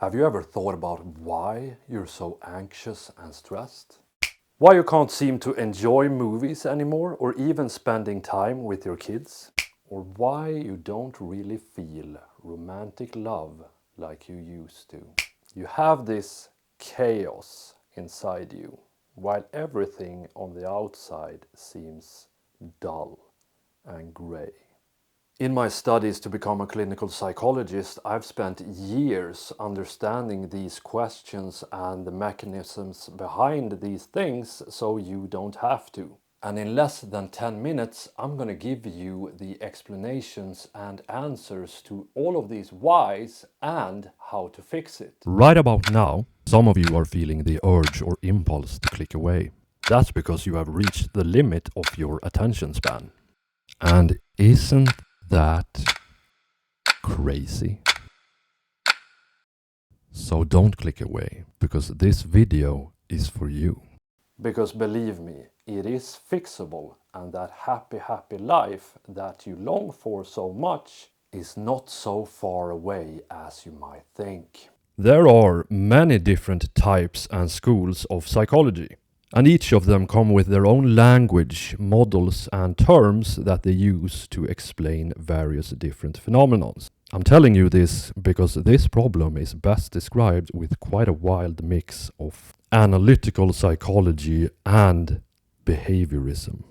Have you ever thought about why you're so anxious and stressed? Why you can't seem to enjoy movies anymore or even spending time with your kids? Or why you don't really feel romantic love like you used to? You have this chaos inside you while everything on the outside seems dull and grey. In my studies to become a clinical psychologist, I've spent years understanding these questions and the mechanisms behind these things so you don't have to. And in less than 10 minutes, I'm going to give you the explanations and answers to all of these whys and how to fix it. Right about now, some of you are feeling the urge or impulse to click away. That's because you have reached the limit of your attention span. And isn't that crazy? So don't click away, because this video is for you. Because believe me, it is fixable, and that happy life that you long for so much is not so far away as you might think. There are many different types and schools of psychology. And each of them come with their own language, models and terms that they use to explain various different phenomena. I'm telling you this because this problem is best described with quite a wild mix of analytical psychology and behaviorism.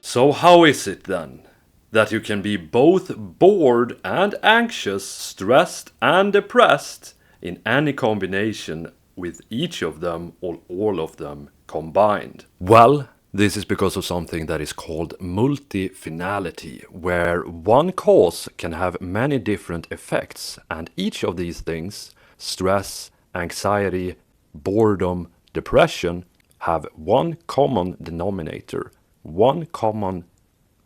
So how is it then that you can be both bored and anxious, stressed and depressed in any combination with each of them or all of them combined? Well, this is because of something that is called multi-finality, where one cause can have many different effects, and each of these things, stress, anxiety, boredom, depression, have one common denominator, one common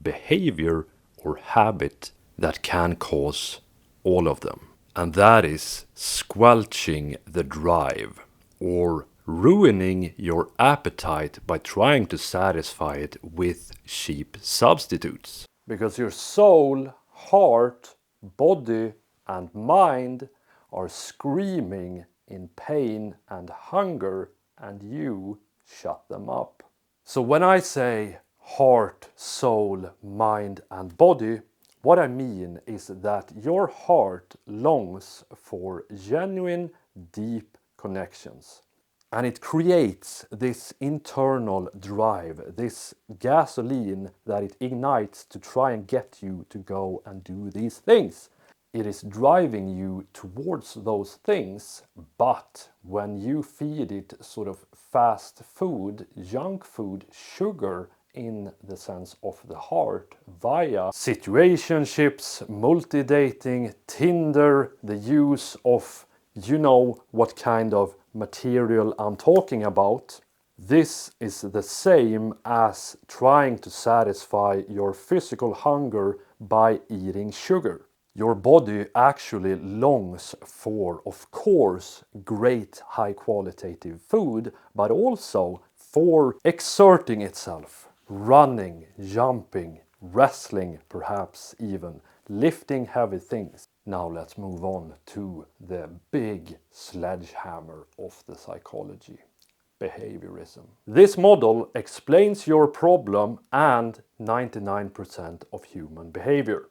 behavior or habit that can cause all of them. And that is squelching the drive, or ruining your appetite by trying to satisfy it with cheap substitutes. Because your soul, heart, body and mind are screaming in pain and hunger, and you shut them up. So when I say heart, soul, mind and body, what I mean is that your heart longs for genuine, deep connections. And it creates this internal drive, this gasoline that it ignites to try and get you to go and do these things. It is driving you towards those things, but when you feed it sort of fast food, junk food, sugar, in the sense of the heart via situationships, multi-dating, Tinder, the use of you know what kind of material I'm talking about. This is the same as trying to satisfy your physical hunger by eating sugar. Your body actually longs for, of course, great high qualitative food, but also for exerting itself. Running, jumping, wrestling perhaps even, lifting heavy things. Now let's move on to the big sledgehammer of the psychology, behaviorism. This model explains your problem and 99% of human behavior.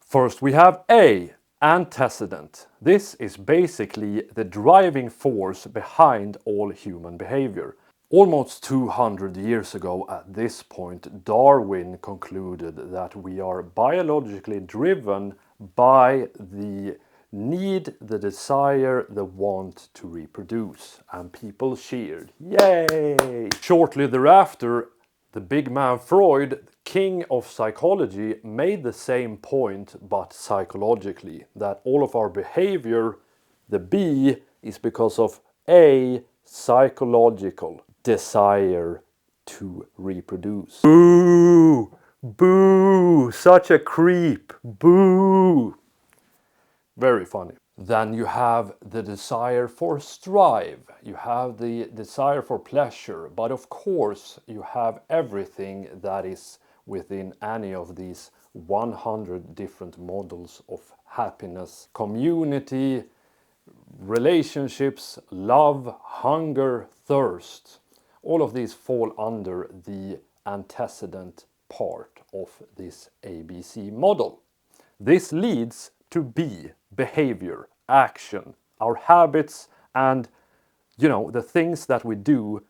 First we have A, antecedent. This is basically the driving force behind all human behavior. Almost 200 years ago at this point, Darwin concluded that we are biologically driven by the need, the desire, the want to reproduce. And people cheered. Yay! Shortly thereafter, the big man Freud, king of psychology, made the same point but psychologically. That all of our behavior, the B, is because of A, psychological desire to reproduce. Boo! Boo! Such a creep! Boo! Very funny. Then you have the desire for strive. You have the desire for pleasure. But of course you have everything that is within any of these 100 different models of happiness, community, relationships, love, hunger, thirst. All of these fall under the antecedent part of this ABC model. This leads to B, behavior, action, our habits, and the things that we do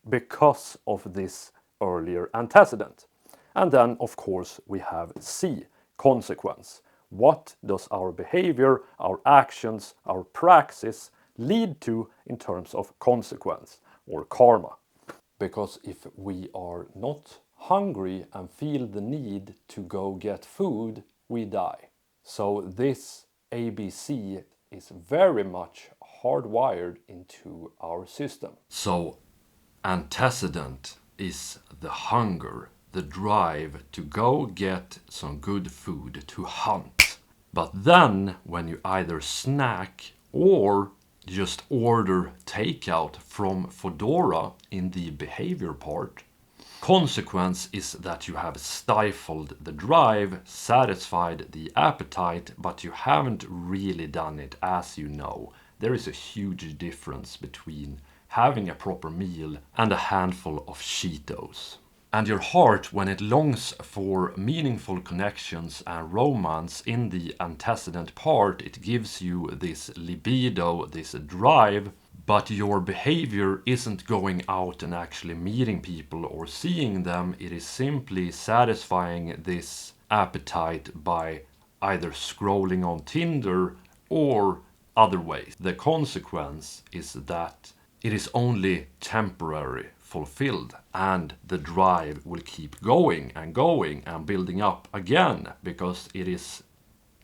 because of this earlier antecedent. And then, of course, we have C, consequence. What does our behavior, our actions, our praxis lead to in terms of consequence or karma? Because if we are not hungry and feel the need to go get food, we die. So this ABC is very much hardwired into our system. So antecedent is the hunger, the drive to go get some good food, to hunt. But then when you either snack or just order takeout from Foodora in the behavior part, consequence is that you have stifled the drive, satisfied the appetite, but you haven't really done it, as you know. There is a huge difference between having a proper meal and a handful of Cheetos. And your heart, when it longs for meaningful connections and romance in the antecedent part, it gives you this libido, this drive, but your behavior isn't going out and actually meeting people or seeing them. It is simply satisfying this appetite by either scrolling on Tinder or other ways. The consequence is that it is only temporary fulfilled, and the drive will keep going and building up again, because it is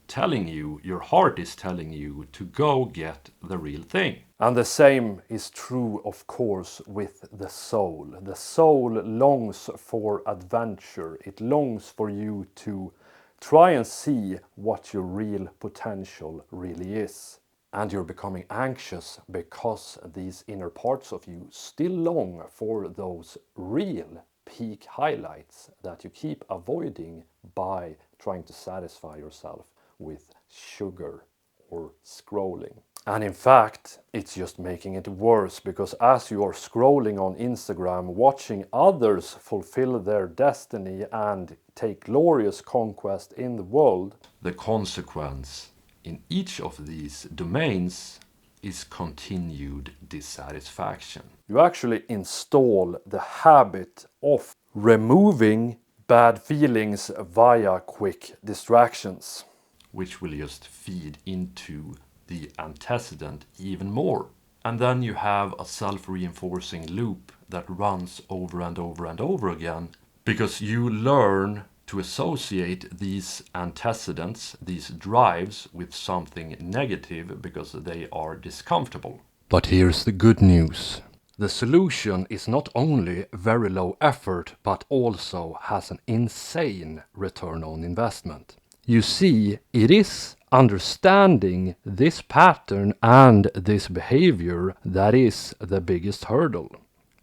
telling you, your heart is telling you to go get the real thing. And the same is true, of course, with the soul. The soul longs for adventure. It longs for you to try and see what your real potential really is. And you're becoming anxious because these inner parts of you still long for those real peak highlights that you keep avoiding by trying to satisfy yourself with sugar or scrolling. And in fact, it's just making it worse, because as you are scrolling on Instagram, watching others fulfill their destiny and take glorious conquest in the world, the consequence in each of these domains is continued dissatisfaction. You actually install the habit of removing bad feelings via quick distractions, which will just feed into the antecedent even more. And then you have a self-reinforcing loop that runs over and over and over again, because you learn to associate these antecedents, these drives, with something negative because they are discomfortable. But here's the good news. The solution is not only very low effort, but also has an insane return on investment. You see, it is understanding this pattern and this behavior that is the biggest hurdle.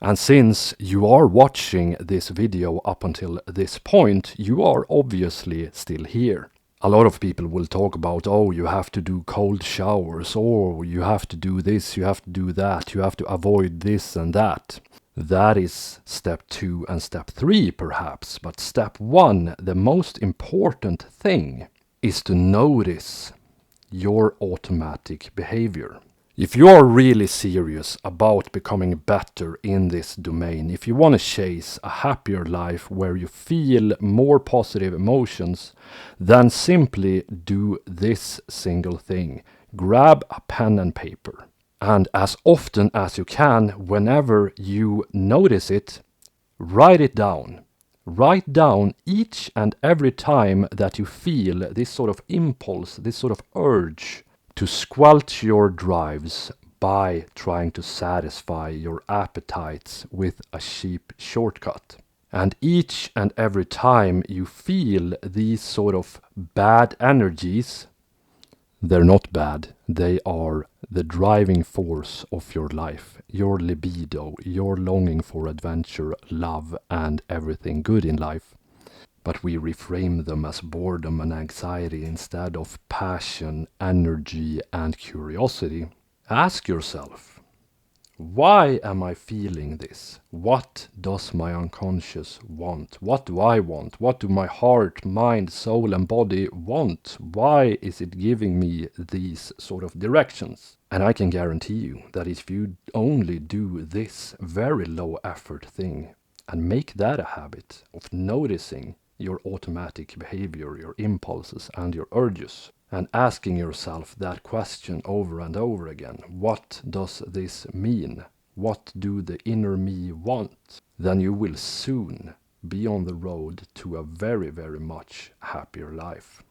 And since you are watching this video up until this point, you are obviously still here. A lot of people will talk about, oh, you have to do cold showers, or you have to do this, you have to do that, you have to avoid this and that. That is step 2 and step 3 perhaps, but step 1, the most important thing, is to notice your automatic behavior. If you are really serious about becoming better in this domain, if you want to chase a happier life where you feel more positive emotions, then simply do this single thing. Grab a pen and paper. And as often as you can, whenever you notice it, write it down. Write down each and every time that you feel this sort of impulse, this sort of urge to squelch your drives by trying to satisfy your appetites with a cheap shortcut. And each and every time you feel these sort of bad energies, they're not bad, they are the driving force of your life, your libido, your longing for adventure, love, and everything good in life. but we reframe them as boredom and anxiety instead of passion, energy, and curiosity. Ask yourself, why am I feeling this? What does my unconscious want? What do I want? What do my heart, mind, soul, and body want? Why is it giving me these sort of directions? And I can guarantee you that if you only do this very low effort thing and make that a habit of noticing your automatic behavior, your impulses, and your urges, and asking yourself that question over and over again, what does this mean? What do the inner me want? Then you will soon be on the road to a very, very much happier life.